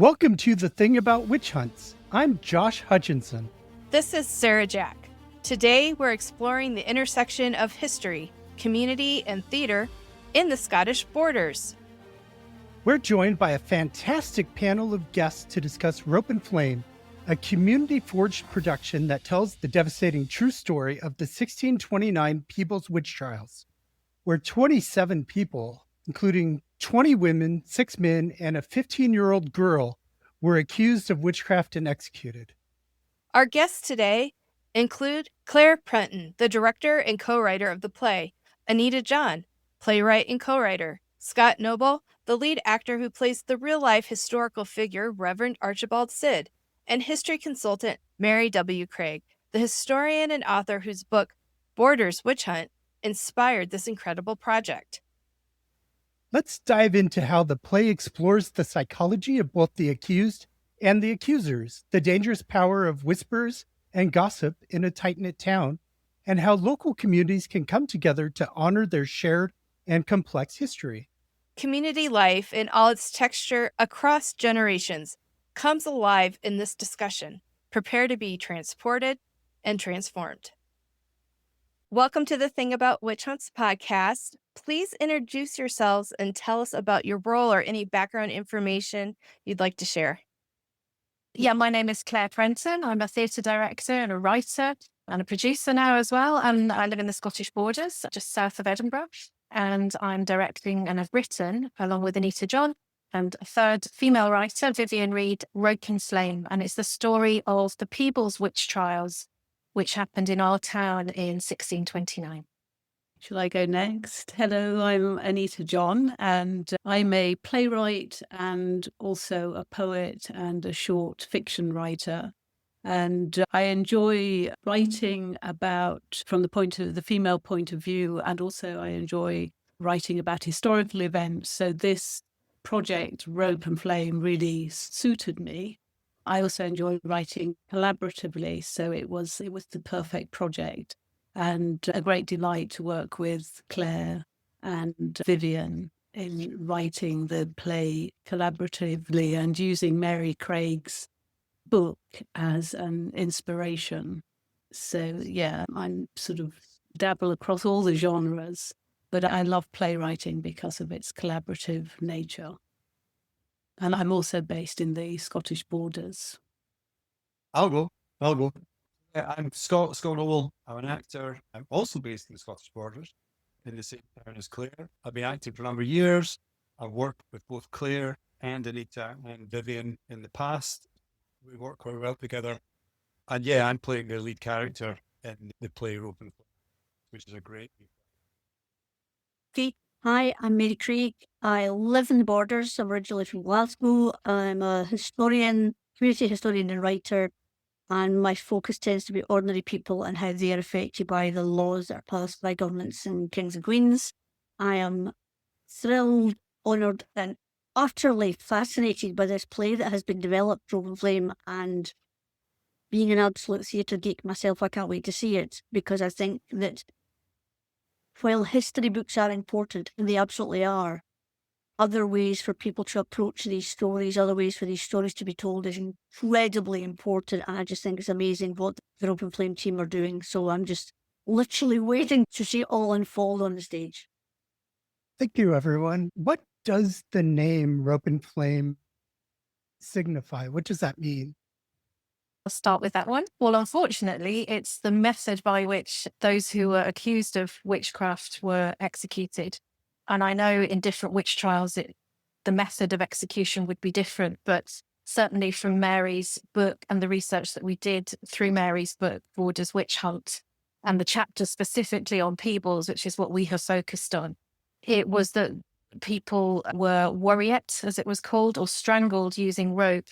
Welcome to The Thing About Witch Hunts. I'm Josh Hutchinson. This is Sarah Jack. Today we're exploring the intersection of history, community, and theatre in the Scottish Borders. We're joined by a fantastic panel of guests to discuss Rope and Flame, a community-forged production that tells the devastating true story of the 1629 Peebles witch trials, where 27 people, including 20 women, 6 men, and a 15-year-old girl, were accused of witchcraft and executed. Our guests today include Clare Prenton, the director and co-writer of the play, Anita John, playwright and co-writer, Scott Noble, the lead actor who plays the real-life historical figure Reverend Archibald Sid, and history consultant Mary W. Craig, the historian and author whose book, Borders Witch Hunt, inspired this incredible project. Let's dive into how the play explores the psychology of both the accused and the accusers, the dangerous power of whispers and gossip in a tight-knit town, and how local communities can come together to honor their shared and complex history. Community life in all its texture across generations comes alive in this discussion. Prepare to be transported and transformed. Welcome to the Thing About Witch Hunts podcast. Please introduce yourselves and tell us about your role or any background information you'd like to share. Yeah, my name is Clare Prenton. I'm a theatre director and a writer and a producer now as well. And I live in the Scottish Borders, just south of Edinburgh. And I'm directing and have written, along with Anita John, and a third female writer, Vivian Reid, Rope and Flame. And it's the story of the Peebles witch trials, which happened in our town in 1629. Shall I go next? Hello, I'm Anita John, and I'm a playwright and also a poet and a short fiction writer. And I enjoy writing about from the female point of view, and also I enjoy writing about historical events. So this project, Rope and Flame, really suited me. I also enjoy writing collaboratively, so it was the perfect project. And a great delight to work with Claire and Vivian in writing the play collaboratively and using Mary Craig's book as an inspiration. So yeah, I'm sort of dabble across all the genres, but I love playwriting because of its collaborative nature. And I'm also based in the Scottish Borders. I'll go. I'm Scott Noble. I'm an actor. I'm also based in the Scottish Borders, in the same town as Clare. I've been acting for a number of years. I've worked with both Claire and Anita and Vivian in the past. We work quite well together. And yeah, I'm playing the lead character in the play Rope and Flame, which is a great. Hi, I'm Mary Craig. I live in the Borders. I'm originally from Glasgow. I'm a historian, community historian and writer, and my focus tends to be ordinary people and how they are affected by the laws that are passed by governments and kings and queens. I am thrilled, honoured, and utterly fascinated by this play that has been developed, Rope and Flame, and being an absolute theatre geek myself, I can't wait to see it, because I think that while history books are important, and they absolutely are, other ways for people to approach these stories, other ways for these stories to be told is incredibly important. And I just think it's amazing what the Rope and Flame team are doing. So I'm just literally waiting to see it all unfold on the stage. Thank you, everyone. What does the name Rope and Flame signify? What does that mean? I'll start with that one. Well, unfortunately, it's the method by which those who were accused of witchcraft were executed. And I know in different witch trials, the method of execution would be different, but certainly from Mary's book and the research that we did through Mary's book, Borders Witch Hunt, and the chapter specifically on Peebles, which is what we have focused on, it was that people were worried, as it was called, or strangled using rope.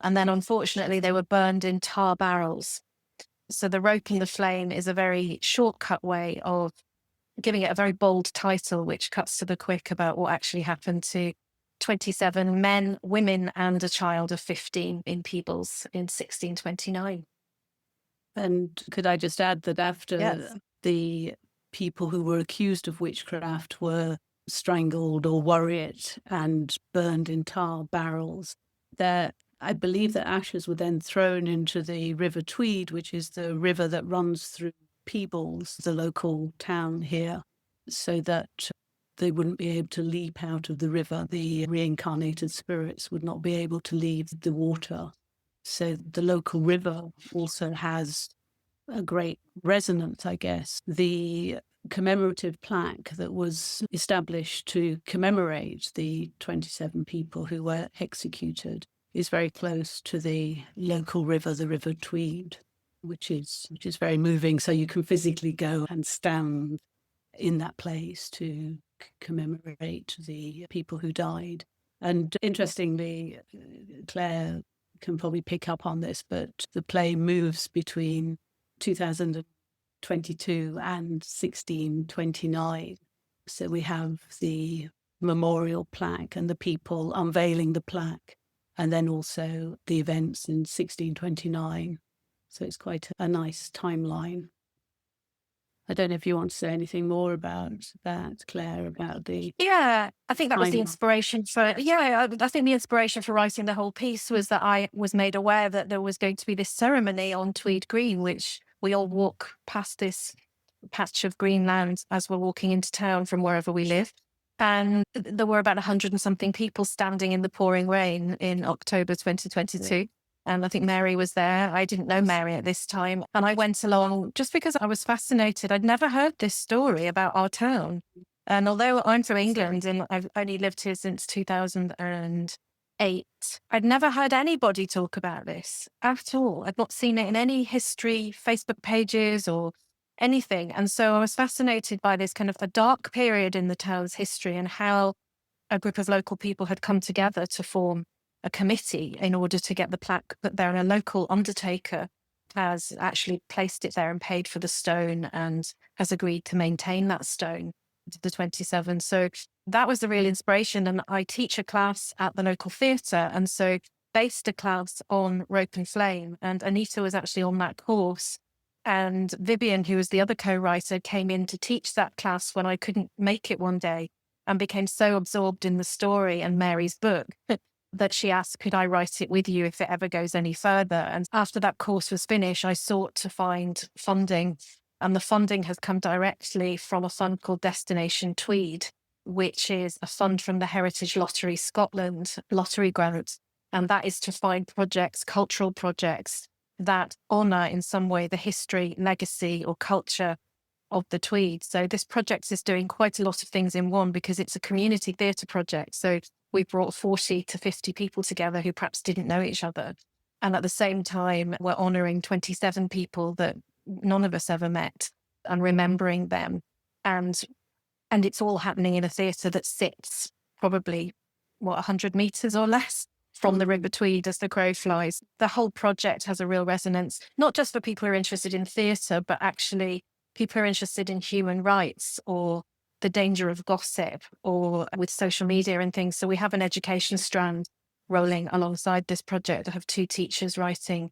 And then unfortunately, they were burned in tar barrels. So the Rope and the Flame is a very shortcut way of giving it a very bold title, which cuts to the quick about what actually happened to 27 men, women, and a child of 15 in Peebles in 1629. And could I just add that after the people who were accused of witchcraft were strangled or worried and burned in tar barrels, I believe that ashes were then thrown into the River Tweed, which is the river that runs through Peebles, the local town here, so that they wouldn't be able to leap out of the river. The reincarnated spirits would not be able to leave the water. So the local river also has a great resonance, I guess. The commemorative plaque that was established to commemorate the 27 people who were executed is very close to the local river, the River Tweed, which is very moving. So you can physically go and stand in that place to commemorate the people who died. And interestingly, Claire can probably pick up on this, but the play moves between 2022 and 1629. So we have the memorial plaque and the people unveiling the plaque, and then also the events in 1629. So it's quite a nice timeline. I don't know if you want to say anything more about that, Claire, about the... Yeah, I think that was the timeline. inspiration for, I think the inspiration for writing the whole piece was that I was made aware that there was going to be this ceremony on Tweed Green, which we all walk past this patch of green land as we're walking into town from wherever we live. And there were about 100 and something people standing in the pouring rain in October 2022. And I think Mary was there. I didn't know Mary at this time. And I went along just because I was fascinated. I'd never heard this story about our town. And although I'm from England and I've only lived here since 2008, I'd never heard anybody talk about this at all. I'd not seen it in any history, Facebook pages or anything. And so I was fascinated by this kind of a dark period in the town's history and how a group of local people had come together to form a committee in order to get the plaque put there. And a local undertaker has actually placed it there and paid for the stone and has agreed to maintain that stone to the 27. So that was the real inspiration. And I teach a class at the local theatre, and so based a class on Rope and Flame. And Anita was actually on that course. And Vivian, who was the other co-writer, came in to teach that class when I couldn't make it one day, and became so absorbed in the story and Mary's book that she asked, could I write it with you if it ever goes any further? And after that course was finished, I sought to find funding. And the funding has come directly from a fund called Destination Tweed, which is a fund from the Heritage Lottery Scotland lottery grant. And that is to find projects, cultural projects, that honour in some way the history, legacy or culture of the Tweed. So this project is doing quite a lot of things in one, because it's a community theatre project. So we brought 40 to 50 people together who perhaps didn't know each other. And at the same time, we're honouring 27 people that none of us ever met and remembering them. And it's all happening in a theatre that sits probably, 100 metres or less from the River Tweed as the crow flies. The whole project has a real resonance, not just for people who are interested in theatre, but actually people who are interested in human rights or the danger of gossip or with social media and things. So we have an education strand rolling alongside this project. I have 2 teachers writing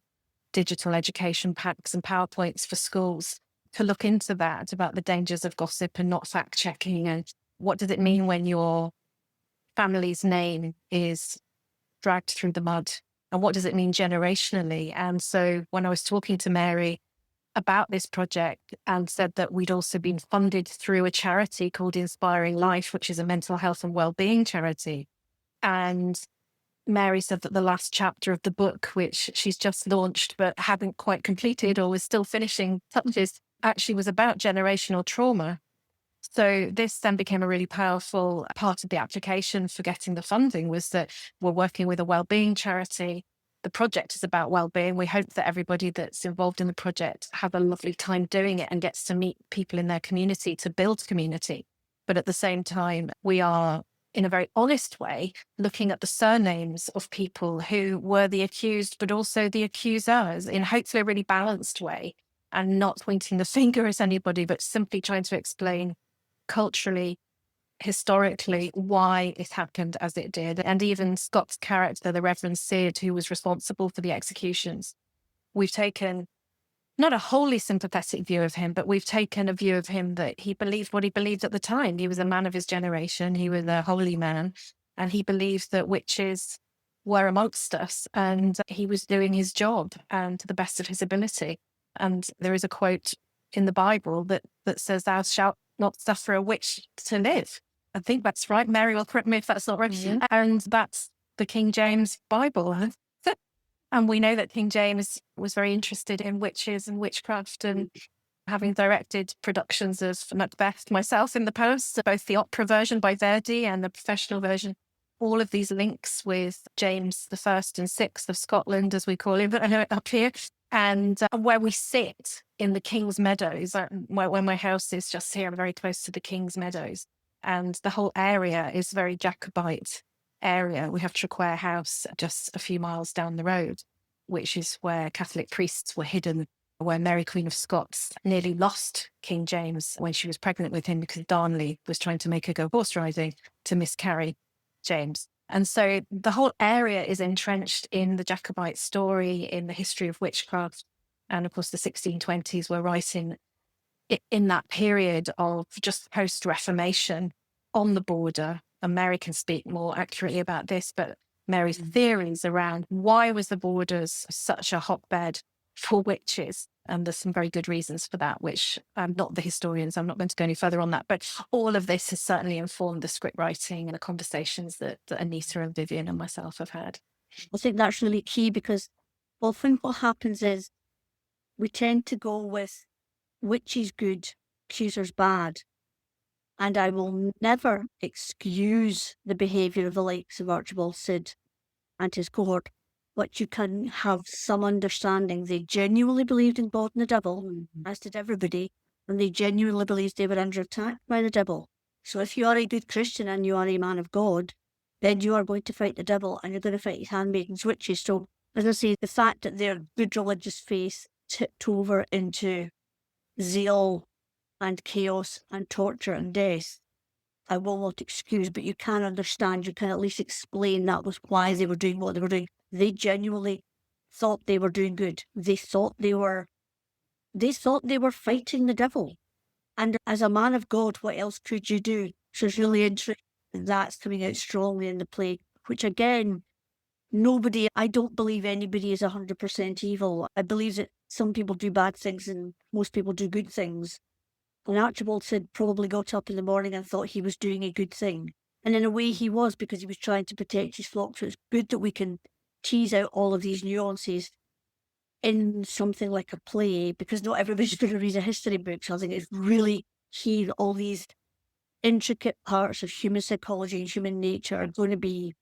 digital education packs and PowerPoints for schools to look into that, about the dangers of gossip and not fact checking, and what does it mean when your family's name is dragged through the mud, and what does it mean generationally. And so when I was talking to Mary about this project and said that we'd also been funded through a charity called Inspiring Life, which is a mental health and wellbeing charity. And Mary said that the last chapter of the book, which she's just launched but hadn't quite completed or was still finishing touches, actually was about generational trauma. So this then became a really powerful part of the application for getting the funding, was that we're working with a wellbeing charity. The project is about wellbeing. We hope that everybody that's involved in the project have a lovely time doing it and gets to meet people in their community to build community. But at the same time, we are, in a very honest way, looking at the surnames of people who were the accused, but also the accusers, in hopefully a really balanced way, and not pointing the finger at anybody, but simply trying to explain culturally, historically, why it happened as it did. And even Scott's character, the Reverend Sid, who was responsible for the executions, we've taken not a wholly sympathetic view of him, but we've taken a view of him that he believed what he believed at the time. He was a man of his generation. He was a holy man. And he believed that witches were amongst us, and he was doing his job and to the best of his ability. And there is a quote in the Bible that says, "Thou shalt not suffer a witch to live." I think that's right. Mary will correct me if that's not right. Mhm. And that's the King James Bible. And we know that King James was very interested in witches and witchcraft, and having directed productions of Macbeth myself in the past, both the opera version by Verdi and the professional version, all of these links with James the First and Sixth of Scotland, as we call him up here, and where we sit in the King's Meadows, where my house is just here, I'm very close to the King's Meadows, and the whole area is very Jacobite area. We have Traquair House just a few miles down the road, which is where Catholic priests were hidden, where Mary Queen of Scots nearly lost King James when she was pregnant with him because Darnley was trying to make her go horse riding to miscarry James. And so the whole area is entrenched in the Jacobite story, in the history of witchcraft. And of course, the 1620s were right in that period of just post-Reformation on the border. And Mary can speak more accurately about this, but Mary's theories around why was the borders such a hotbed for witches. And there's some very good reasons for that, which I'm not the historian, so I'm not going to go any further on that. But all of this has certainly informed the script writing and the conversations that Anita and Vivian and myself have had. I think that's really key because often what happens is we tend to go with witches good, accusers bad. And I will never excuse the behaviour of the likes of Archibald Sid and his cohort, but you can have some understanding. They genuinely believed in God and the devil, as did everybody, and they genuinely believed they were under attack by the devil. So if you are a good Christian and you are a man of God, then you are going to fight the devil and you're going to fight his handmaidens, witches. So, as I say, the fact that their good religious faith tipped over into zeal and chaos and torture and death, I will not excuse, but you can understand, you can at least explain that was why they were doing what they were doing. They genuinely thought they were doing good. They thought they were fighting the devil. And as a man of God, what else could you do? So it's really interesting. That's coming out strongly in the play, which again, I don't believe anybody is 100% evil. I believe that some people do bad things and most people do good things. And Archibald Sid probably got up in the morning and thought he was doing a good thing. And in a way he was, because he was trying to protect his flock. So it's good that we can tease out all of these nuances in something like a play, because not everybody's going to read a history book. So I think it's really key that all these intricate parts of human psychology and human nature are going to be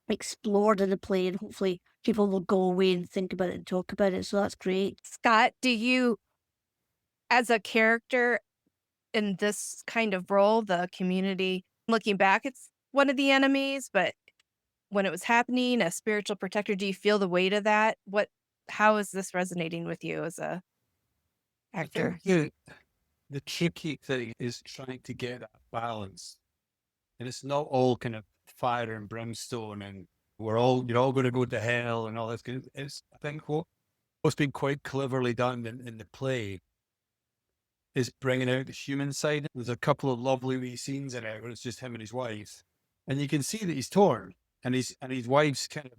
explored in the play, and hopefully people will go away and think about it and talk about it. So that's great. Scott, do you, as a character in this kind of role, the community, looking back, it's one of the enemies, but when it was happening, a spiritual protector, do you feel the weight of that? How is this resonating with you as a actor? The tricky thing is trying to get that balance. And it's not all kind of fire and brimstone and you're all going to go to hell and all this. It's, I think what's been quite cleverly done in the play is bringing out the human side. There's a couple of lovely wee scenes in it where it's just him and his wife. And you can see that he's torn and his wife's kind of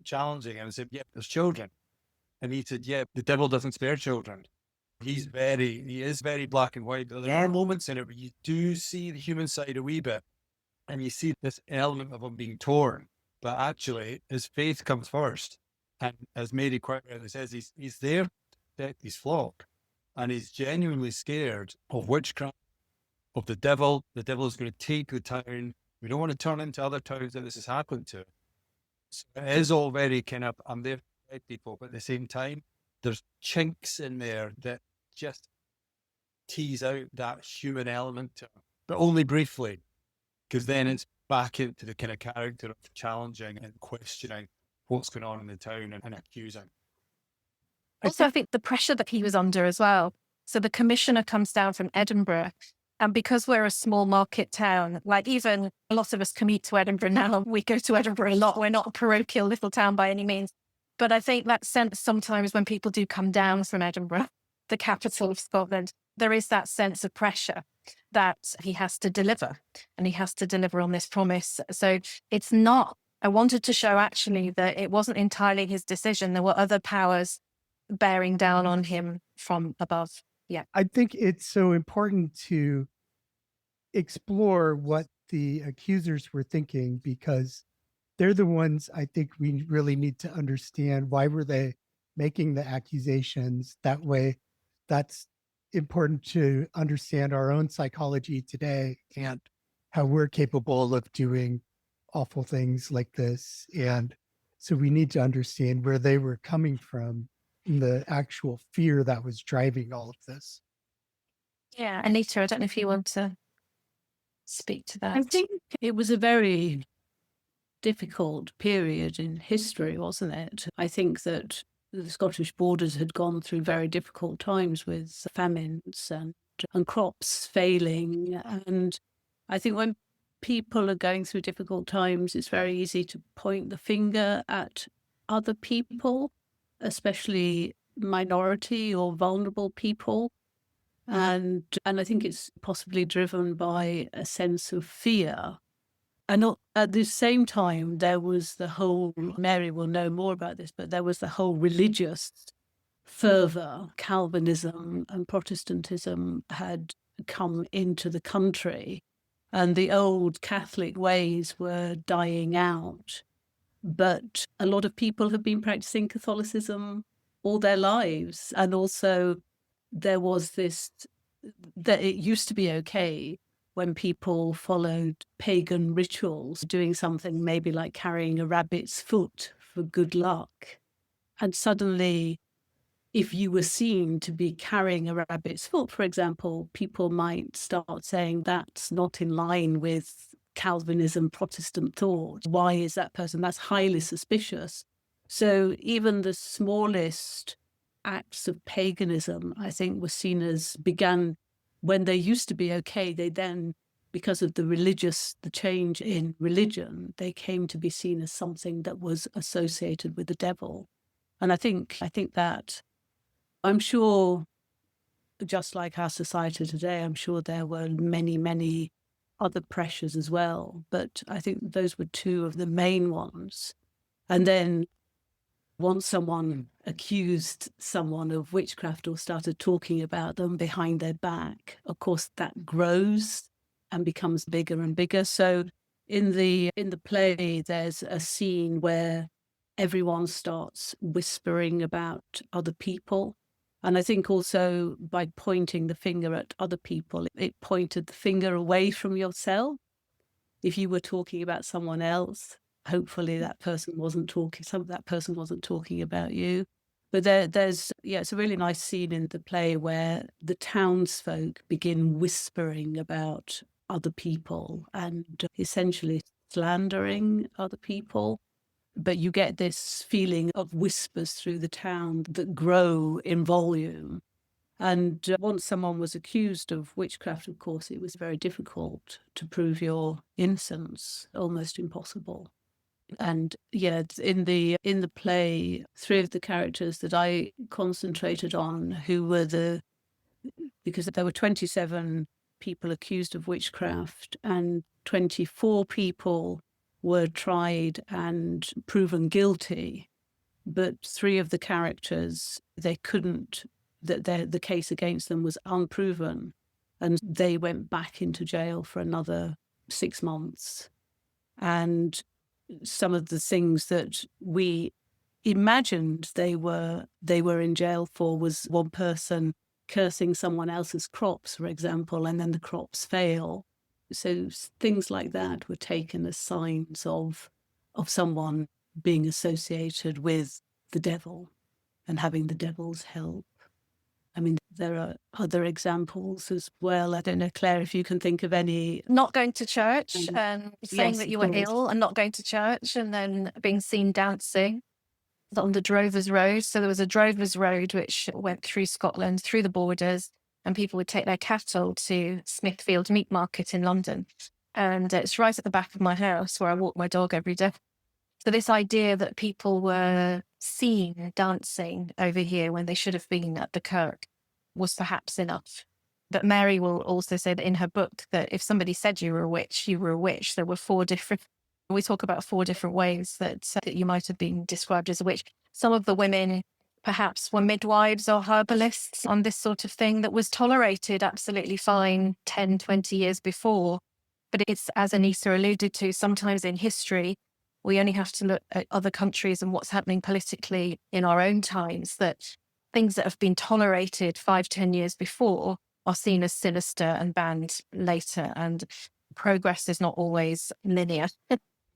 challenging him and said, "Yep, there's children." And he said, "Yeah, the devil doesn't spare children." He is very black and white. But there are moments in it where you do see the human side a wee bit. And you see this element of him being torn. But actually, his faith comes first. And as Mary quite rightly says, he's there to protect his flock. And he's genuinely scared of witchcraft, of the devil. The devil is going to take the town. We don't want to turn into other towns that this has happened to. So it is all very kind of, I'm there to protect people. But at the same time, there's chinks in there that just tease out that human element to him. But only briefly. Because then it's back into the kind of character of challenging and questioning what's going on in the town and accusing. Also, I think the pressure that he was under as well. So the commissioner comes down from Edinburgh. And because we're a small market town, like even a lot of us commute to Edinburgh now, we go to Edinburgh a lot. We're not a parochial little town by any means. But I think that sense sometimes when people do come down from Edinburgh, the capital of Scotland, there is that sense of pressure that he has to deliver, and he has to deliver on this promise. So it's not I wanted to show actually that it wasn't entirely his decision. There were other powers bearing down on him from above. Yeah. I think it's so important to explore what the accusers were thinking, because they're the ones I think we really need to understand. Why were they making the accusations that way? That's important to understand our own psychology today and how we're capable of doing awful things like this. And so we need to understand where they were coming from and the actual fear that was driving all of this. Yeah. Anita, I don't know if you want to speak to that. I think it was a very difficult period in history, wasn't it? I think that the Scottish borders had gone through very difficult times with famines and crops failing. And I think when people are going through difficult times, it's very easy to point the finger at other people, especially minority or vulnerable people. And I think it's possibly driven by a sense of fear. And at the same time, there was the whole, Mary will know more about this, but there was the whole religious fervour. Calvinism and Protestantism had come into the country, and the old Catholic ways were dying out. But a lot of people have been practicing Catholicism all their lives. And also there was this, that it used to be okay when people followed pagan rituals, doing something maybe like carrying a rabbit's foot for good luck. And suddenly, if you were seen to be carrying a rabbit's foot, for example, people might start saying that's not in line with Calvinism, Protestant thought. Why is that person? That's highly suspicious. So even the smallest acts of paganism, I think, were seen as began when they used to be okay. They then, because of the change in religion, they came to be seen as something that was associated with the devil. And I think that, I'm sure, just like our society today, I'm sure there were many, many other pressures as well. But I think those were two of the main ones. And then once someone accused someone of witchcraft or started talking about them behind their back, of course, that grows and becomes bigger and bigger. So in the play, there's a scene where everyone starts whispering about other people. And I think also by pointing the finger at other people, it pointed the finger away from yourself. If you were talking about someone else, hopefully that person wasn't talking about you. But there's it's a really nice scene in the play where the townsfolk begin whispering about other people and essentially slandering other people. But you get this feeling of whispers through the town that grow in volume. And once someone was accused of witchcraft, of course, it was very difficult to prove your innocence, almost impossible. And in the play, three of the characters that I concentrated on, who were because there were 27 people accused of witchcraft and 24 people were tried and proven guilty, but three of the characters, the case against them was unproven, and they went back into jail for another 6 months. And some of the things that we imagined they were in jail for was one person cursing someone else's crops, for example, and then the crops fail. So things like that were taken as signs of someone being associated with the devil and having the devil's help. I mean, there are other examples as well. I don't know, Claire, if you can think of any. Not going to church, saying yes, that you were ill and not going to church, and then being seen dancing on the Drovers Road. So there was a Drovers Road which went through Scotland, through the borders, and people would take their cattle to Smithfield Meat Market in London. And it's right at the back of my house where I walk my dog every day. So this idea that people were seen dancing over here when they should have been at the kirk was perhaps enough. But Mary will also say that in her book that if somebody said you were a witch, you were a witch. There were 4 different We talk about 4 different ways that you might have been described as a witch. Some of the women perhaps were midwives or herbalists on this sort of thing that was tolerated absolutely fine 10, 20 years before. But it's, as Anita alluded to, sometimes in history, we only have to look at other countries and what's happening politically in our own times, that things that have been tolerated 5, 10 years before are seen as sinister and banned later. And progress is not always linear.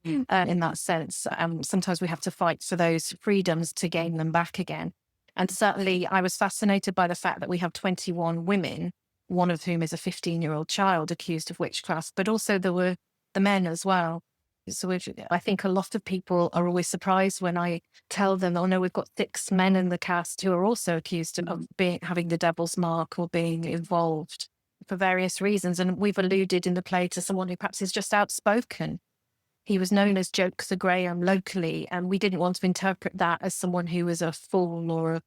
In that sense. Sometimes we have to fight for those freedoms to gain them back again. And certainly I was fascinated by the fact that we have 21 women, one of whom is a 15-year-old child accused of witchcraft, but also there were the men as well. So I think a lot of people are always surprised when I tell them, oh no, we've got 6 men in the cast who are also accused of having the devil's mark or being involved for various reasons. And we've alluded in the play to someone who perhaps is just outspoken. He was known as Jokes o' Graham locally, and we didn't want to interpret that as someone who was a fool or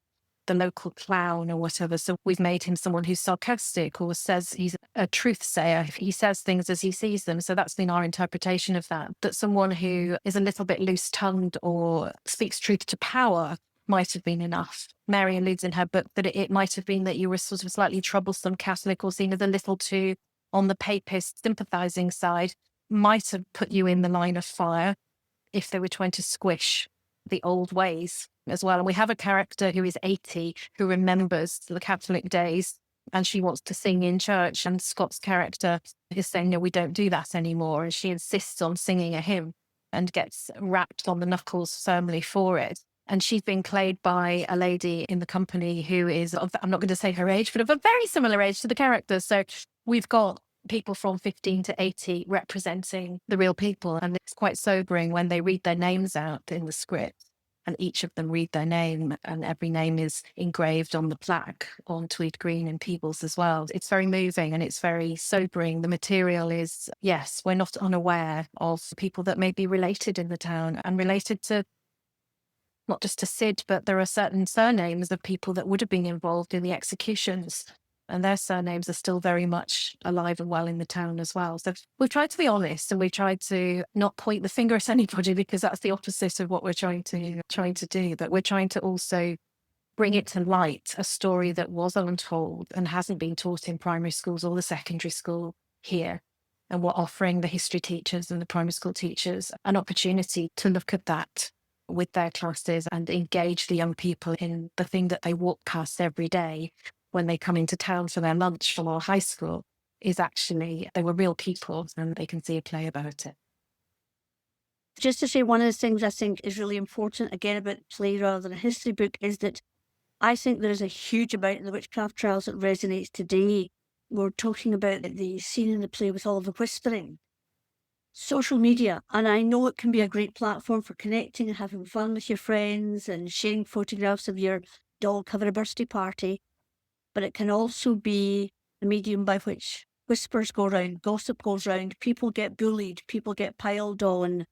the local clown or whatever. So we've made him someone who's sarcastic or says he's a truth sayer. He says things as he sees them. So that's been our interpretation of that. That someone who is a little bit loose-tongued or speaks truth to power might have been enough. Mary alludes in her book that it might have been that you were sort of slightly troublesome Catholic or seen as a little too on the papist sympathising side, might have put you in the line of fire if they were trying to squish the old ways as well. And we have a character who is 80 who remembers the Catholic days and she wants to sing in church. And Scott's character is saying, no, we don't do that anymore. And she insists on singing a hymn and gets rapped on the knuckles firmly for it. And she's been played by a lady in the company who is, I'm not going to say her age, but of a very similar age to the character. So we've got people from 15 to 80 representing the real people. And it's quite sobering when they read their names out in the script and each of them read their name and every name is engraved on the plaque on Tweed Green and Peebles as well. It's very moving and it's very sobering. The material is, yes, we're not unaware of people that may be related in the town and related to not just to Sid, but there are certain surnames of people that would have been involved in the executions. And their surnames are still very much alive and well in the town as well. So we've tried to be honest and we've tried to not point the finger at anybody because that's the opposite of what we're trying to do. But we're trying to also bring it to light, a story that was untold and hasn't been taught in primary schools or the secondary school here. And we're offering the history teachers and the primary school teachers an opportunity to look at that with their classes and engage the young people in the thing that they walk past every day when they come into town for their lunch from our high school is actually, they were real people and they can see a play about it. Just to say, one of the things I think is really important, again, about the play rather than a history book, is that I think there is a huge amount in the witchcraft trials that resonates today. We're talking about the scene in the play with all of the whispering. Social media, and I know it can be a great platform for connecting and having fun with your friends and sharing photographs of your dog having a birthday party. But it can also be a medium by which whispers go round, gossip goes round, people get bullied, people get piled on.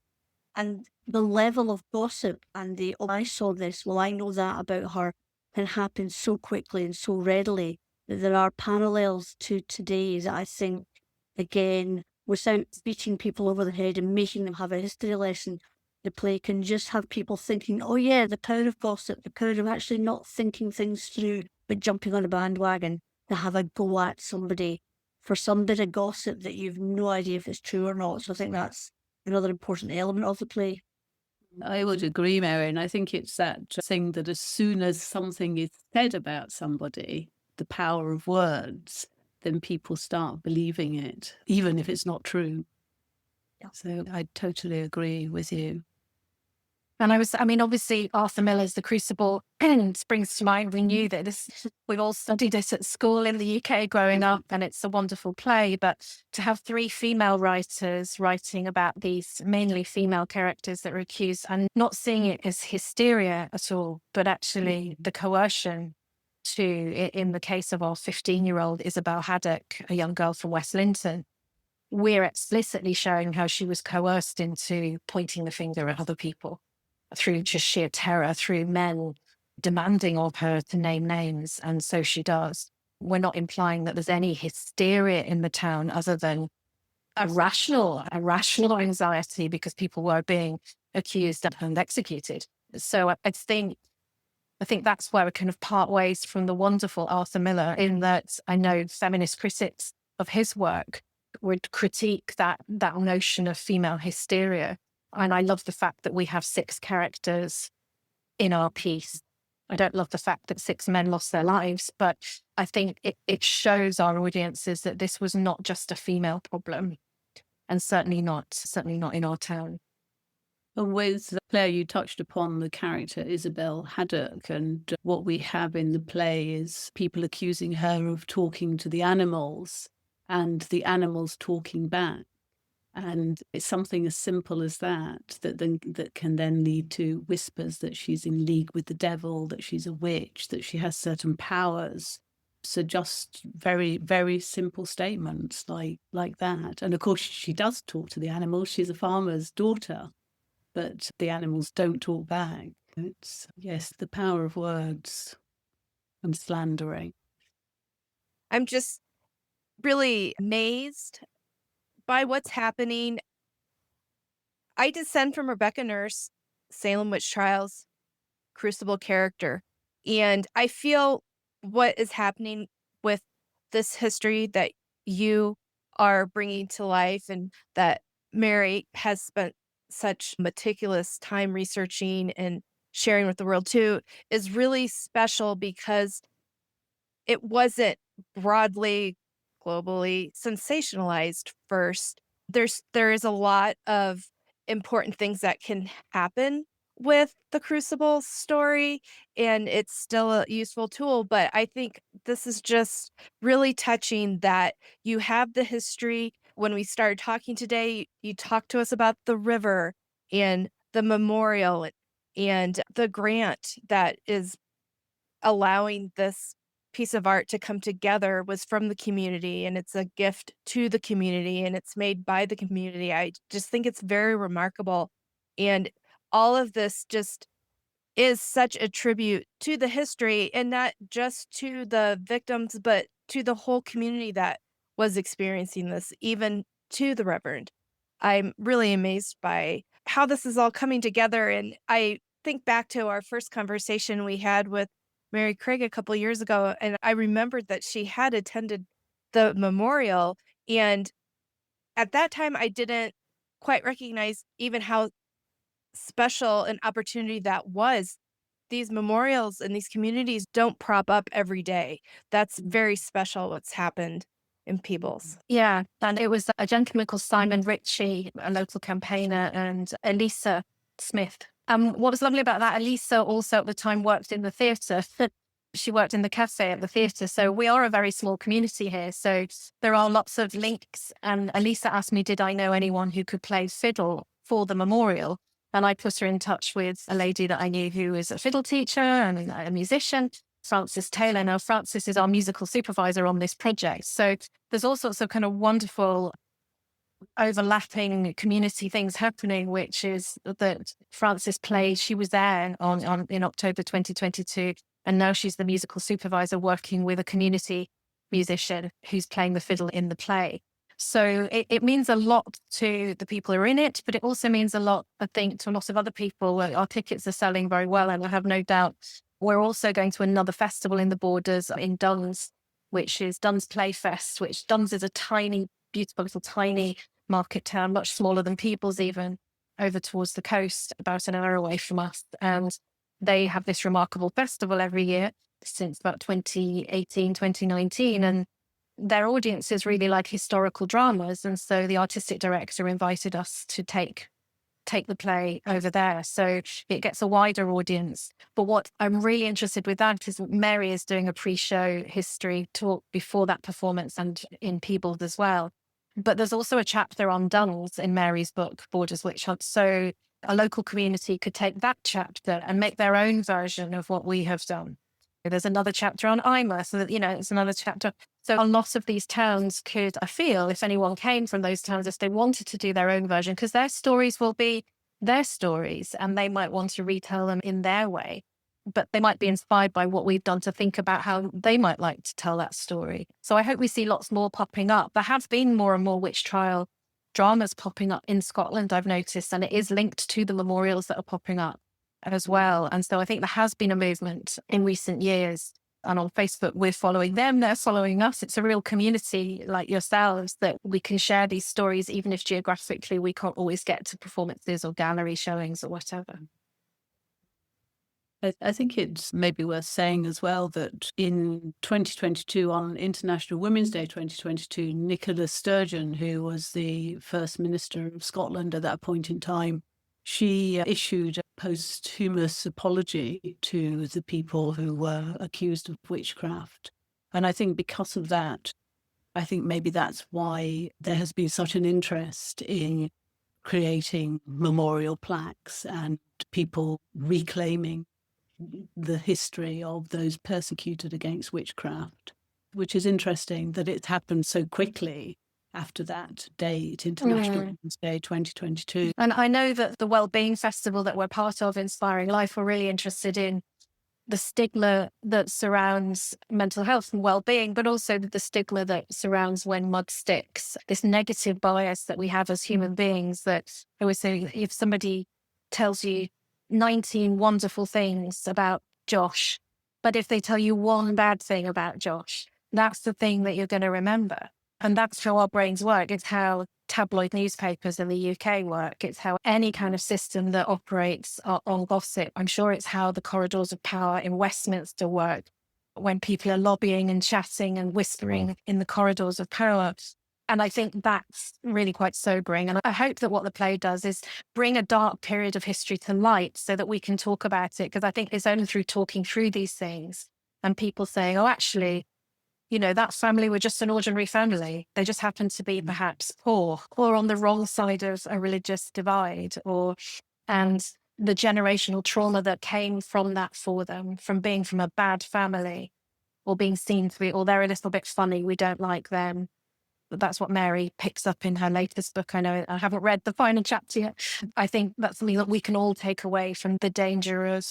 And the level of gossip and oh, I saw this, well, I know that about her, can happen so quickly and so readily that there are parallels to today that I think, again, without beating people over the head and making them have a history lesson, the play can just have people thinking, oh yeah, the power of gossip, the power of actually not thinking things through, but jumping on a bandwagon to have a go at somebody for some bit of gossip that you've no idea if it's true or not. So I think that's another important element of the play. I would agree, Mary, and I think it's that thing that as soon as something is said about somebody, the power of words, then people start believing it, even if it's not true. Yeah. So I totally agree with you. And obviously Arthur Miller's The Crucible springs to mind. We knew that we've all studied it at school in the UK growing up, and it's a wonderful play. But to have 3 female writers writing about these mainly female characters that are accused and not seeing it as hysteria at all, but actually the coercion in the case of our 15-year-old Isabel Haddock, a young girl from West Linton, we're explicitly showing how she was coerced into pointing the finger at other people through just sheer terror, through men demanding of her to name names. And so she does. We're not implying that there's any hysteria in the town other than a rational anxiety because people were being accused and executed. So I think that's where we kind of part ways from the wonderful Arthur Miller, in that I know feminist critics of his work would critique that notion of female hysteria. And I love the fact that we have 6 characters in our piece. I don't love the fact that 6 men lost their lives, but I think it shows our audiences that this was not just a female problem, and certainly not in our town. And with Claire, you touched upon the character Isabel Haddock, and what we have in the play is people accusing her of talking to the animals and the animals talking back. And it's something as simple as that can then lead to whispers that she's in league with the devil, that she's a witch, that she has certain powers. So just very, very simple statements like that. And of course, she does talk to the animals. She's a farmer's daughter, but the animals don't talk back. It's, yes, the power of words and slandering. I'm just really amazed by what's happening. I descend from Rebecca Nurse, Salem Witch Trials, Crucible character. And I feel what is happening with this history that you are bringing to life, and that Mary has spent such meticulous time researching and sharing with the world too, is really special, because it wasn't broadly, globally sensationalized first. There is a lot of important things that can happen with the Crucible story, and it's still a useful tool. But I think this is just really touching that you have the history. When we started talking today, you talked to us about the river and the memorial and the grant that is allowing this piece of art to come together was from the community, and it's a gift to the community, and it's made by the community. I just think it's very remarkable. And all of this just is such a tribute to the history, and not just to the victims, but to the whole community that was experiencing this, even to the Reverend. I'm really amazed by how this is all coming together. And I think back to our first conversation we had with Mary Craig a couple years ago, and I remembered that she had attended the memorial. And at that time, I didn't quite recognize even how special an opportunity that was. These memorials and these communities don't prop up every day. That's very special what's happened in Peebles. Yeah, and it was a gentleman called Simon Ritchie, a local campaigner, and Elisa Smith. What was lovely about that, Elisa also at the time worked in the theatre. She worked in the cafe at the theatre. So we are a very small community here. So there are lots of links. And Elisa asked me, did I know anyone who could play fiddle for the memorial? And I put her in touch with a lady that I knew who is a fiddle teacher and a musician, Frances Taylor. Now, Frances is our musical supervisor on this project. So there's all sorts of kind of wonderful overlapping community things happening, which is that Frances played, she was there in October 2022, and now she's the musical supervisor working with a community musician who's playing the fiddle in the play. So it means a lot to the people who are in it, but it also means a lot, I think, to a lot of other people. Our tickets are selling very well, and I have no doubt we're also going to another festival in the Borders in Duns, which is Duns Play Fest, which Duns is a tiny, beautiful little tiny market town, much smaller than Peebles even, over towards the coast, about an hour away from us. And they have this remarkable festival every year since about 2018, 2019. And their audiences really like historical dramas. And so the artistic director invited us to take the play over there. So it gets a wider audience. But what I'm really interested with that is Mary is doing a pre-show history talk before that performance and in Peebles as well. But there's also a chapter on Duns in Mary's book, Borders Witch Hunt. So a local community could take that chapter and make their own version of what we have done. There's another chapter on Ima, so that, it's another chapter. So a lot of these towns could, I feel, if anyone came from those towns, if they wanted to do their own version, because their stories will be their stories and they might want to retell them in their way. But they might be inspired by what we've done to think about how they might like to tell that story. So I hope we see lots more popping up. There have been more and more witch trial dramas popping up in Scotland, I've noticed, and it is linked to the memorials that are popping up as well. And so I think there has been a movement in recent years. And on Facebook, we're following them, they're following us. It's a real community like yourselves that we can share these stories, even if geographically we can't always get to performances or gallery showings or whatever. I think it's maybe worth saying as well that in 2022, on International Women's Day 2022, Nicola Sturgeon, who was the First Minister of Scotland at that point in time, she issued a posthumous apology to the people who were accused of witchcraft. And I think because of that, I think maybe that's why there has been such an interest in creating memorial plaques and people reclaiming the history of those persecuted against witchcraft, which is interesting that it happened so quickly after that date, International Women's Day 2022. And I know that the Wellbeing Festival that we're part of, Inspiring Life, we're really interested in the stigma that surrounds mental health and well-being, but also the stigma that surrounds when mud sticks, this negative bias that we have as human beings. That I always say, if somebody tells you 19 wonderful things about Josh, but if they tell you one bad thing about Josh, that's the thing that you're going to remember. And that's how our brains work. It's how tabloid newspapers in the UK work. It's how any kind of system that operates on gossip. I'm sure it's how the corridors of power in Westminster work, when people are lobbying and chatting and whispering in the corridors of power. And I think that's really quite sobering. And I hope that what the play does is bring a dark period of history to light so that we can talk about it. Because I think it's only through talking through these things and people saying, oh, actually, you know, that family were just an ordinary family. They just happened to be perhaps poor or on the wrong side of a religious divide, and the generational trauma that came from that for them, from being from a bad family or being seen to be, or they're a little bit funny, we don't like them. But that's what Mary picks up in her latest book. I know I haven't read the final chapter yet. I think that's something that we can all take away from the danger of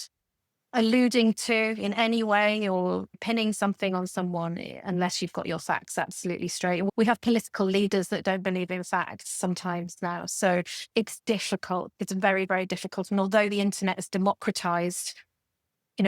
alluding to in any way or pinning something on someone unless you've got your facts absolutely straight. We have political leaders that don't believe in facts sometimes now. So it's difficult. It's very, very difficult. And although the internet has democratized,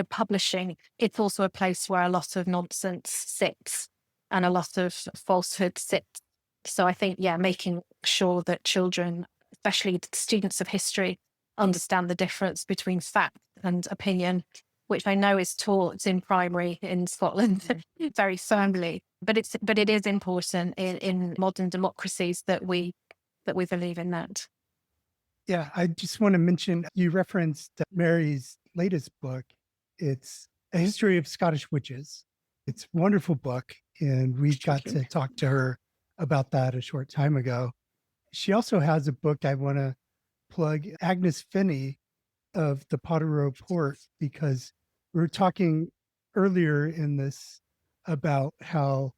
publishing, it's also a place where a lot of nonsense sits and a lot of falsehood sits. So I think, making sure that children, especially students of history, understand the difference between fact and opinion, which I know is taught in primary in Scotland very firmly. But it is important in modern democracies that we believe in that. Yeah, I just want to mention, you referenced Mary's latest book. It's A History of Scottish Witches. It's a wonderful book, and we got to talk to her about that a short time ago. She also has a book I want to plug, Agnes Finney of the Potterrow Port, because we were talking earlier in this about how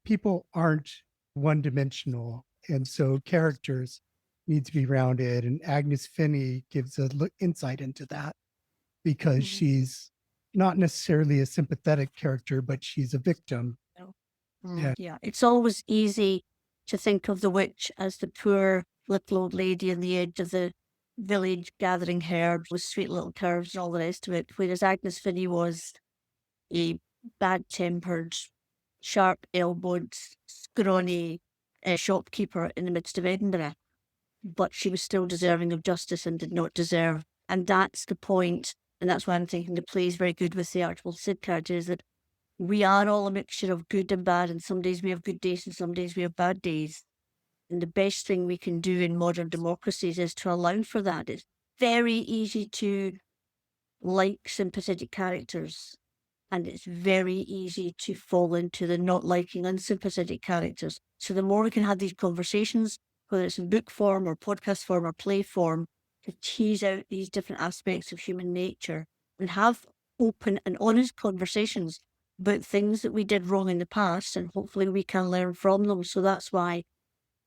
people aren't one-dimensional, and so characters need to be rounded, and Agnes Finney gives a insight into that, because she's not necessarily a sympathetic character, but she's a victim. Yeah, it's always easy to think of the witch as the poor little old lady on the edge of the village gathering herbs with sweet little curves and all the rest of it, whereas Agnes Finney was a bad-tempered, sharp-elbowed, scrawny shopkeeper in the midst of Edinburgh. But she was still deserving of justice and did not deserve. And that's the point. And that's why I'm thinking the play is very good with the Archibald Sid character, is that we are all a mixture of good and bad, and some days we have good days and some days we have bad days. And the best thing we can do in modern democracies is to allow for that. It's very easy to like sympathetic characters, and it's very easy to fall into the not liking unsympathetic characters. So the more we can have these conversations, whether it's in book form or podcast form or play form, to tease out these different aspects of human nature and have open and honest conversations about things that we did wrong in the past, and hopefully we can learn from them. So that's why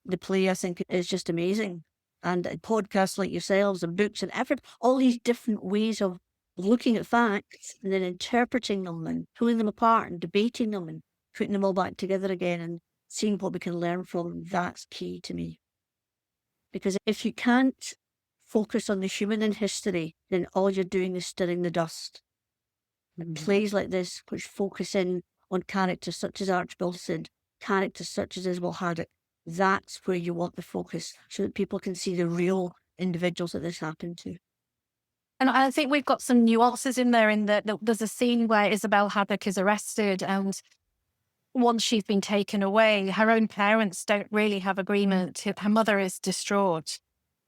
the play, I think, is just amazing. And podcasts like yourselves and books and all these different ways of looking at facts and then interpreting them and pulling them apart and debating them and putting them all back together again and seeing what we can learn from them, that's key to me. Because if you can't focus on the human in history, then all you're doing is stirring the dust. And plays like this, which focus in on characters such as Archibald, characters such as Isabel Haddock, that's where you want the focus, so that people can see the real individuals that this happened to. And I think we've got some nuances in there, in that there's a scene where Isabel Haddock is arrested, and once she's been taken away, her own parents don't really have agreement. Her mother is distraught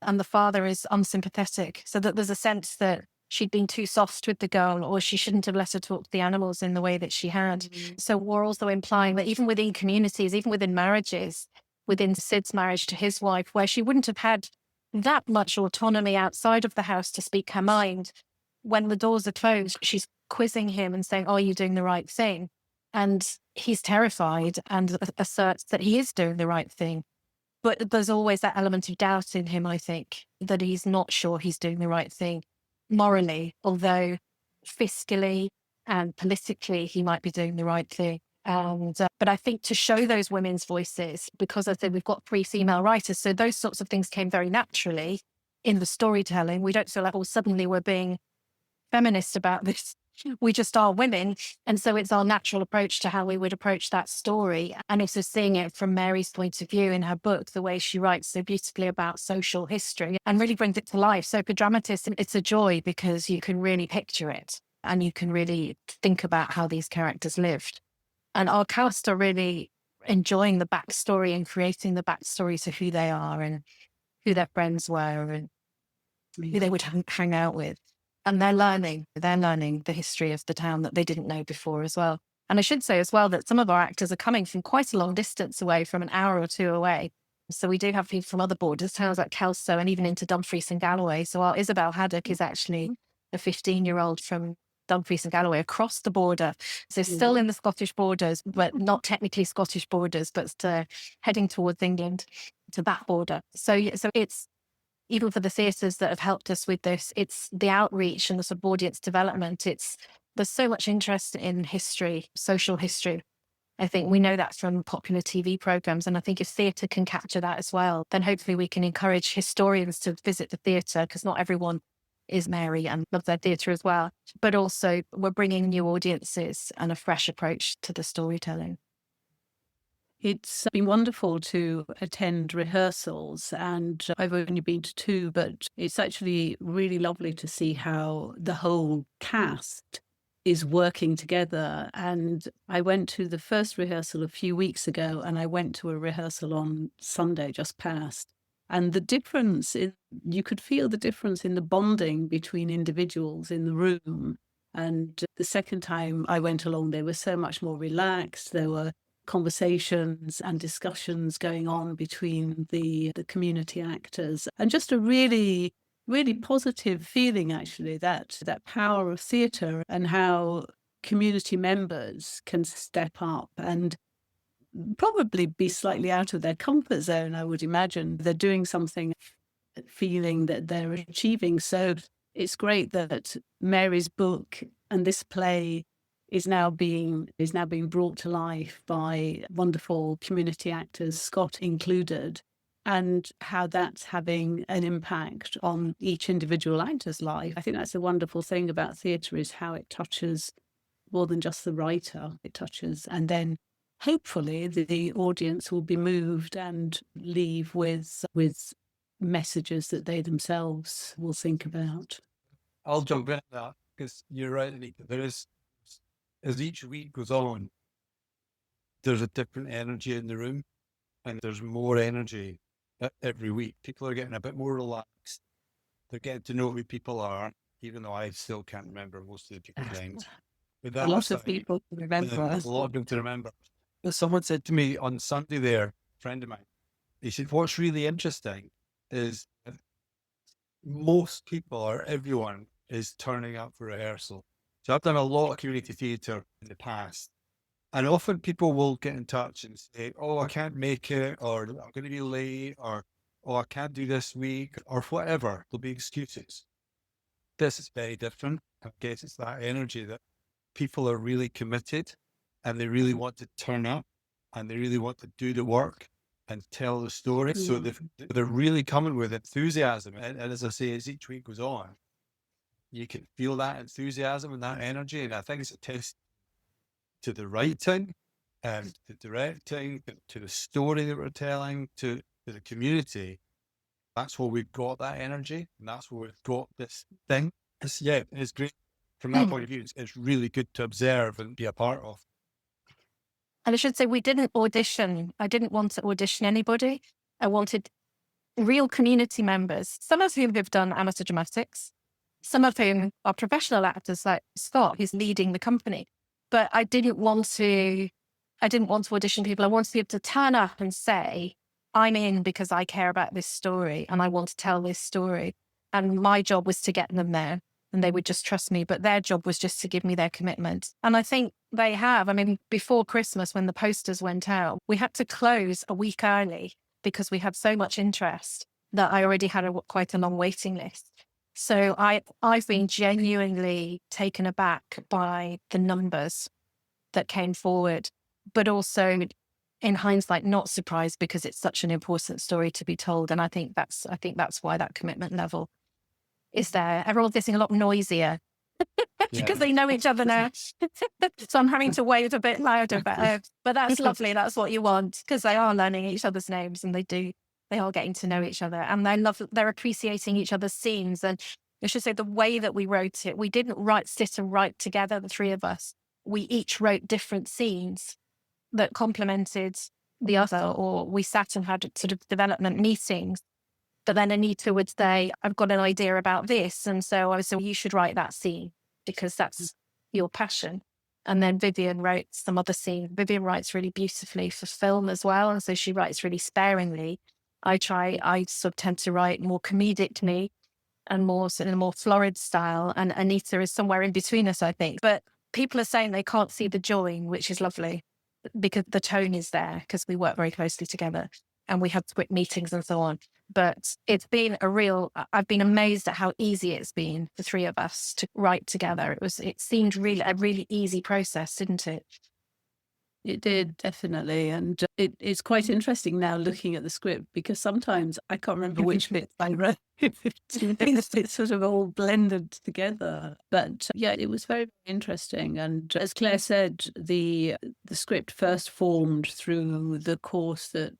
and the father is unsympathetic. So that there's a sense that she'd been too soft with the girl, or she shouldn't have let her talk to the animals in the way that she had. So we're also implying that even within communities, even within marriages, within Sid's marriage to his wife, where she wouldn't have had that much autonomy outside of the house to speak her mind, when the doors are closed, she's quizzing him and saying, are you doing the right thing? And he's terrified and asserts that he is doing the right thing. But there's always that element of doubt in him, I think, that he's not sure he's doing the right thing morally, although fiscally and politically he might be doing the right thing. And but I think to show those women's voices, because I said we've got 3 female writers, so those sorts of things came very naturally in the storytelling. We don't feel like, oh, suddenly we're being feminist about this. We just are women. And so it's our natural approach to how we would approach that story. And also seeing it from Mary's point of view in her book, the way she writes so beautifully about social history and really brings it to life. So for dramatists, it's a joy, because you can really picture it and you can really think about how these characters lived. And our cast are really enjoying the backstory and creating the backstory to who they are and who their friends were and who they would hang out with. And they're learning the history of the town that they didn't know before as well. And I should say as well that some of our actors are coming from quite a long distance away, from an hour or 2 away. So we do have people from other borders, towns like Kelso and even into Dumfries and Galloway. So our Isabel Haddock is actually a 15-year-old from Dumfries and Galloway across the border. So still in the Scottish borders, but not technically Scottish borders, but heading towards England to that border. So it's, even for the theatres that have helped us with this, it's the outreach and the sort of audience development. There's so much interest in history, social history. I think we know that from popular TV programmes. And I think if theatre can capture that as well, then hopefully we can encourage historians to visit the theatre, because not everyone is Mary and loves their theatre as well. But also we're bringing new audiences and a fresh approach to the storytelling. It's been wonderful to attend rehearsals, and I've only been to 2, but it's actually really lovely to see how the whole cast is working together. And I went to the first rehearsal a few weeks ago, and I went to a rehearsal on Sunday just past. And the difference, you could feel the difference in the bonding between individuals in the room. And the second time I went along, they were so much more relaxed. There were conversations and discussions going on between the community actors, and just a really, really positive feeling, actually, that power of theatre and how community members can step up and probably be slightly out of their comfort zone. I would imagine they're doing something, feeling that they're achieving. So it's great that Mary's book and this play is now being brought to life by wonderful community actors, Scott included, and how that's having an impact on each individual actor's life. I think that's a wonderful thing about theatre, is how it touches more than just the writer. It touches, and then hopefully the audience will be moved and leave with messages that they themselves will think about. I'll jump in at that, because you're right, Anita. There is, as each week goes on, there's a different energy in the room, and there's more energy every week. People are getting a bit more relaxed. They're getting to know who people are, even though I still can't remember most of the people's names. But A lot of people to remember. a lot of people to remember. But someone said to me on Sunday there, a friend of mine, he said, what's really interesting is that most people, or everyone, is turning up for rehearsal. So I've done a lot of community theatre in the past, and often people will get in touch and say, oh, I can't make it, or I'm going to be late, or oh, I can't do this week, or whatever. There'll be excuses. This is very different. I guess it's that energy that people are really committed, and they really want to turn up, and they really want to do the work, and tell the story. So they're really coming with enthusiasm. And as I say, as each week goes on, you can feel that enthusiasm and that energy. And I think it's a test to the writing and the directing, to the story that we're telling, to the community. That's where we've got that energy, and that's where we've got this thing. It's great. From that point of view, it's really good to observe and be a part of. And I should say, we didn't audition. I didn't want to audition anybody. I wanted real community members, some of whom have done amateur dramatics, some of whom are professional actors like Scott, who's leading the company. But I didn't want to audition people. I wanted to be able to turn up and say, I'm in because I care about this story and I want to tell this story. And my job was to get them there, and they would just trust me. But their job was just to give me their commitment. And I think they have. I mean, before Christmas, when the posters went out, we had to close a week early because we had so much interest that I already had quite a long waiting list. So I've been genuinely taken aback by the numbers that came forward, but also in hindsight, not surprised because it's such an important story to be told. And I think that's why that commitment level is there. Everyone's getting a lot noisier because they know each other now. So I'm having to wave a bit louder, but that's lovely. That's what you want, because they are learning each other's names, and they are getting to know each other, and they're appreciating each other's scenes. And I should say, the way that we wrote it, we didn't sit and write together, the three of us. We each wrote different scenes that complemented the other, or we sat and had sort of development meetings. But then Anita would say, I've got an idea about this. And so I would say, well, you should write that scene because that's your passion. And then Vivian wrote some other scene. Vivian writes really beautifully for film as well. And so she writes really sparingly. I sort of tend to write more comedically and more in a more florid style. And Anita is somewhere in between us, I think. But people are saying they can't see the join, which is lovely, because the tone is there, because we work very closely together and we have quick meetings and so on. But it's been I've been amazed at how easy it's been for three of us to write together. It seemed really a really easy process, didn't it? It did, definitely. And it's quite interesting now looking at the script, because sometimes I can't remember which bit I wrote. It's sort of all blended together. But yeah, it was very interesting. And as Claire said, the script first formed through the course that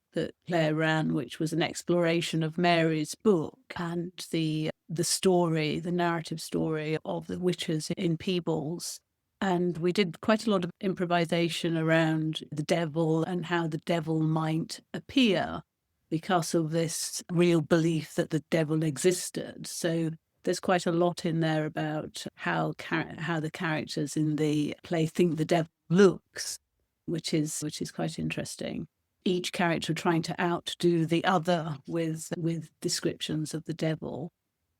Claire ran, which was an exploration of Mary's book and the story, the narrative story of the witches in Peebles. And we did quite a lot of improvisation around the devil and how the devil might appear because of this real belief that the devil existed. So there's quite a lot in there about how the characters in the play think the devil looks, which is quite interesting. Each character trying to outdo the other with descriptions of the devil.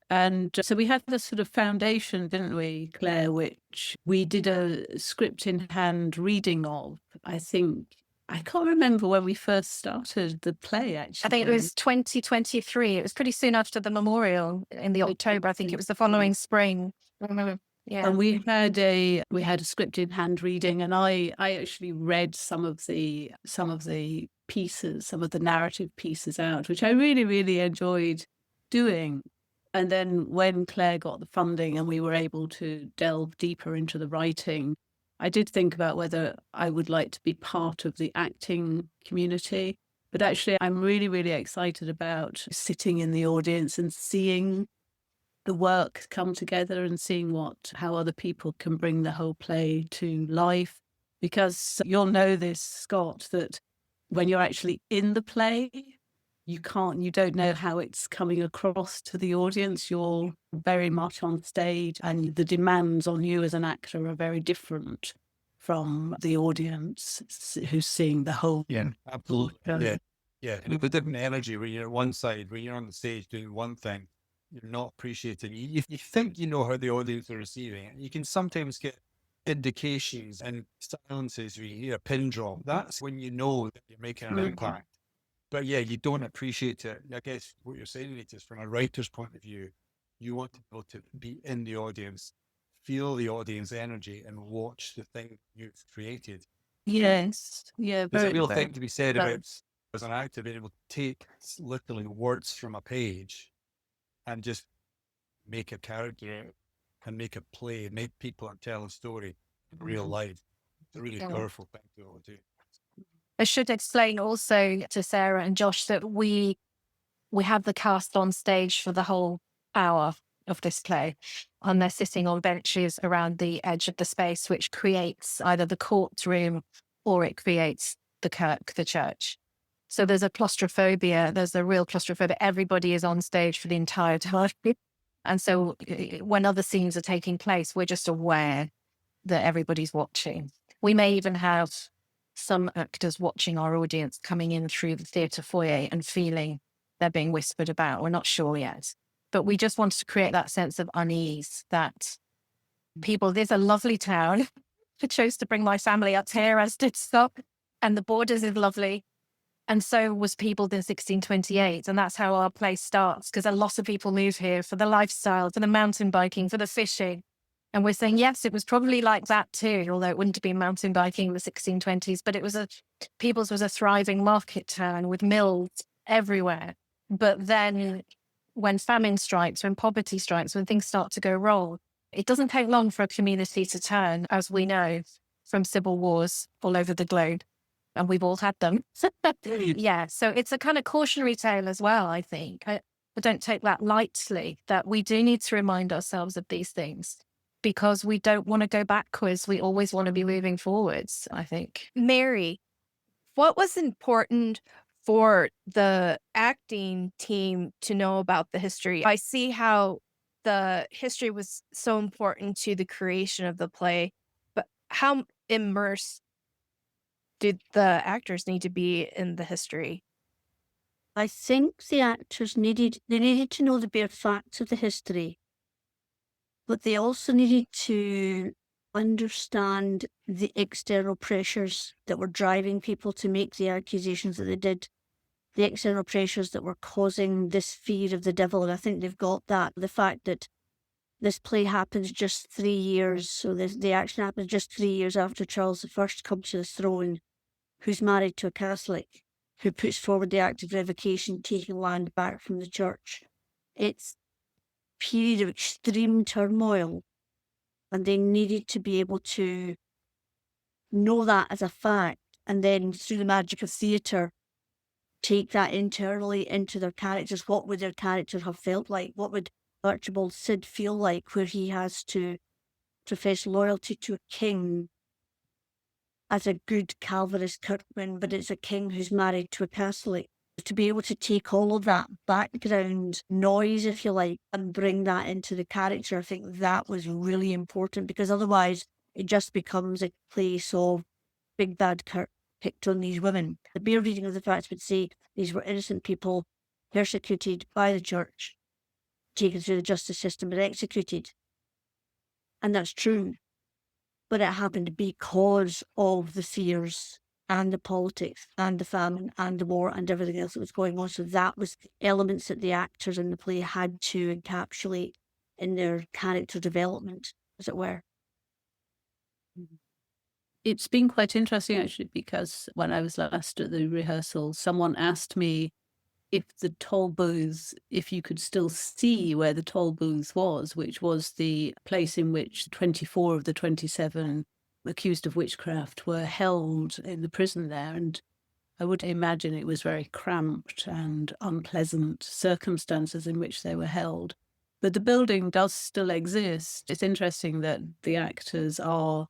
And so we had this sort of foundation, didn't we, Claire, which we did a script in hand reading of. I can't remember when we first started the play, actually. I think it was 2023. It was pretty soon after the memorial in the October. I think it was the following spring. I remember. Yeah. And we had a script in hand reading, and I actually read some of the pieces, some of the narrative pieces out, which I really, really enjoyed doing. And then when Claire got the funding and we were able to delve deeper into the writing, I did think about whether I would like to be part of the acting community. But actually, I'm really, really excited about sitting in the audience and seeing the work come together and seeing how other people can bring the whole play to life. Because you'll know this, Scott, that when you're actually in the play, you don't know how it's coming across to the audience. You're very much on stage, and the demands on you as an actor are very different from the audience who's seeing the whole. Yeah, absolutely. Yeah. And with different energy, when you're at one side, when you're on the stage doing one thing, you're not appreciating. You think you know how the audience are receiving it. You can sometimes get indications and silences where you hear a pin drop. That's when you know that you're making an impact. But yeah, you don't appreciate it. I guess what you're saying is, from a writer's point of view, you want to be able to be in the audience, feel the audience energy, and watch the thing you've created. Yes. Yeah. There's a real thing to be said about as an actor, being able to take literally words from a page and just make a character and make a play, make people and tell a story in real life. It's a really powerful thing to be able to do. I should explain also to Sarah and Josh that we have the cast on stage for the whole hour of this play, and they're sitting on benches around the edge of the space, which creates either the courtroom or it creates the kirk, the church. So there's a real claustrophobia. Everybody is on stage for the entire time. And so when other scenes are taking place, we're just aware that everybody's watching. We may even have some actors watching our audience coming in through the theatre foyer and feeling they're being whispered about. We're not sure yet. But we just wanted to create that sense of unease that there's a lovely town. I chose to bring my family up here, as did Scott, and the Borders is lovely. And so was Peebles in 1628. And that's how our play starts, because a lot of people move here for the lifestyle, for the mountain biking, for the fishing. And we're saying, yes, it was probably like that too, although it wouldn't have been mountain biking in the 1620s, but Peebles was a thriving market town with mills everywhere. But then when famine strikes, when poverty strikes, when things start to go wrong, it doesn't take long for a community to turn, as we know from civil wars all over the globe. And we've all had them. Yeah, so it's a kind of cautionary tale as well, I think. I don't take that lightly, that we do need to remind ourselves of these things because we don't want to go backwards. We always want to be moving forwards, I think. Mary, what was important for the acting team to know about the history? I see how the history was so important to the creation of the play, but how immersed did the actors need to be in the history? I think the actors needed to know the bare facts of the history, but they also needed to understand the external pressures that were driving people to make the accusations that they did, the external pressures that were causing this fear of the devil. And I think they've got that. The fact that this play happens just 3 years, so the action happens just 3 years after Charles I comes to the throne, who's married to a Catholic, who puts forward the act of revocation, taking land back from the church. It's a period of extreme turmoil, and they needed to be able to know that as a fact, and then through the magic of theatre, take that internally into their characters. What would their characters have felt like? What would Archibald Sid feel like, where he has to profess loyalty to a king as a good Calvinist Kirkman, but it's a king who's married to a Catholic? To be able to take all of that background noise, if you like, and bring that into the character, I think that was really important, because otherwise it just becomes a place of big bad Kirk picked on these women. The bare reading of the facts would say these were innocent people persecuted by the church, taken through the justice system and executed. And that's true. But it happened because of the fears and the politics and the famine and the war and everything else that was going on. So that was the elements that the actors in the play had to encapsulate in their character development, as it were. It's been quite interesting, actually, because when I was last at the rehearsal, someone asked me if the toll booth, if you could still see where the toll booth was, which was the place in which 24 of the 27 accused of witchcraft were held in the prison there. And I would imagine it was very cramped and unpleasant circumstances in which they were held. But the building does still exist. It's interesting that the actors are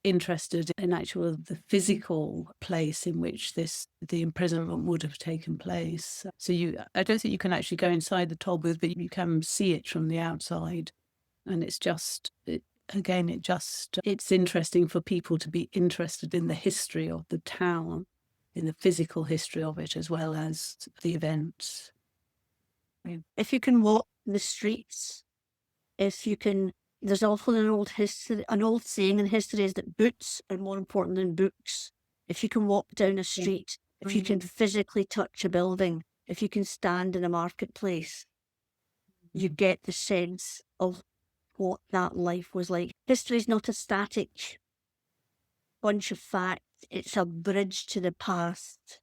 interested in the physical place in which the imprisonment would have taken place. So I don't think you can actually go inside the toll booth, but you can see it from the outside. And it's interesting for people to be interested in the history of the town, in the physical history of it, as well as the events. If you can walk the streets, there's also an old saying in history is that boots are more important than books. If you can walk down a street, if you can physically touch a building, if you can stand in a marketplace, you get the sense of what that life was like. History is not a static bunch of facts. It's a bridge to the past.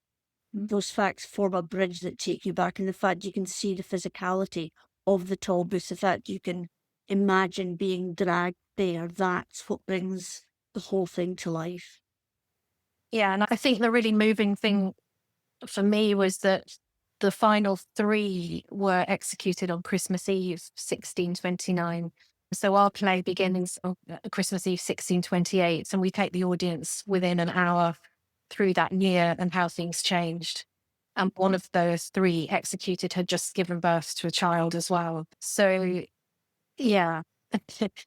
those facts form a bridge that take you back. And the fact you can see the physicality of the tall booth, the fact you can imagine being dragged there, that's what brings the whole thing to life. Yeah, and I think the really moving thing for me was that the final 3 were executed on Christmas Eve, 1629. So our play begins on Christmas Eve, 1628, and we take the audience within an hour through that year and how things changed. And one of those 3 executed had just given birth to a child as well. So, yeah,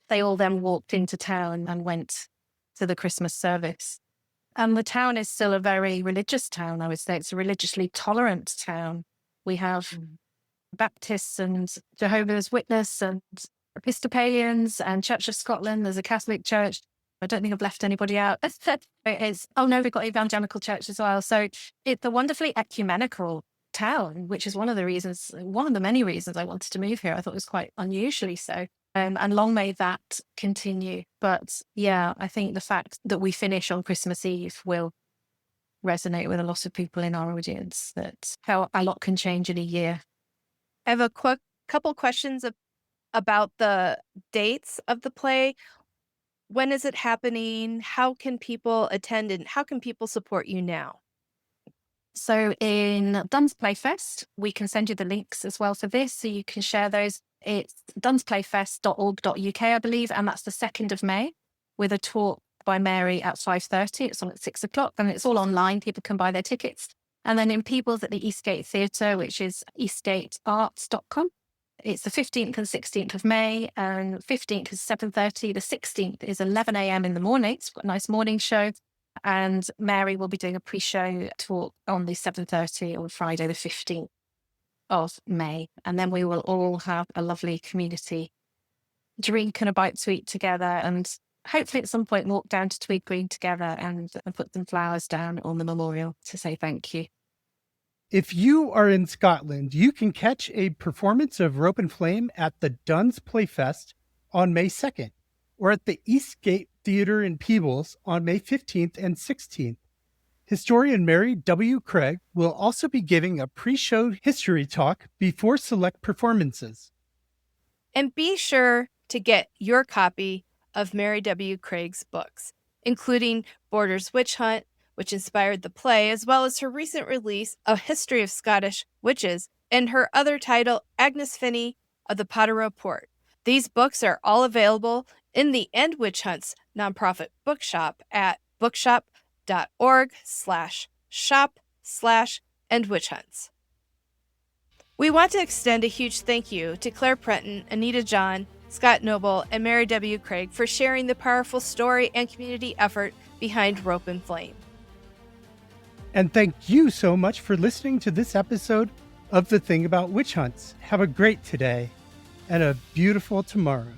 they all then walked into town and went to the Christmas service. And the town is still a very religious town, I would say. It's a religiously tolerant town. We have Baptists and Jehovah's Witness and Episcopalians and Church of Scotland. There's a Catholic church. I don't think I've left anybody out. We've got Evangelical Church as well. So it's a wonderfully ecumenical town, which is one of the many reasons I wanted to move here. I thought it was quite unusually so. And long may that continue. But yeah, I think the fact that we finish on Christmas Eve will resonate with a lot of people in our audience, that how a lot can change in a year. I have a couple questions about the dates of the play. When is it happening? How can people attend, and how can people support you now? So in Duns Playfest, we can send you the links as well for this, so you can share those. It's dunsplayfest.org.uk, I believe, and that's the 2nd of May with a talk by Mary at 5:30. It's on at 6 o'clock, and it's all online. People can buy their tickets. And then in Peebles at the Eastgate Theatre, which is eastgatearts.com. It's the 15th and 16th of May, and 15th is 7:30. The 16th is 11 a.m. in the morning. It's got a nice morning show. And Mary will be doing a pre-show talk on the 7:30 on Friday, the 15th of May. And then we will all have a lovely community drink and a bite to eat together, and hopefully at some point walk down to Tweed Green together and put some flowers down on the memorial to say thank you. If you are in Scotland, you can catch a performance of Rope and Flame at the Duns Playfest on May 2nd, or at the Eastgate Theatre in Peebles on May 15th and 16th. Historian Mary W. Craig will also be giving a pre-show history talk before select performances. And be sure to get your copy of Mary W. Craig's books, including Border's Witch Hunt, which inspired the play, as well as her recent release, A History of Scottish Witches, and her other title, Agnes Finney of the Potterrow Port. These books are all available in the End Witch Hunts nonprofit bookshop at bookshop.org/shop/endwitchhunts. We want to extend a huge thank you to Clare Prenton, Anita John, Scott Noble, and Mary W. Craig for sharing the powerful story and community effort behind Rope and Flame. And thank you so much for listening to this episode of The Thing About Witch Hunts. Have a great today and a beautiful tomorrow.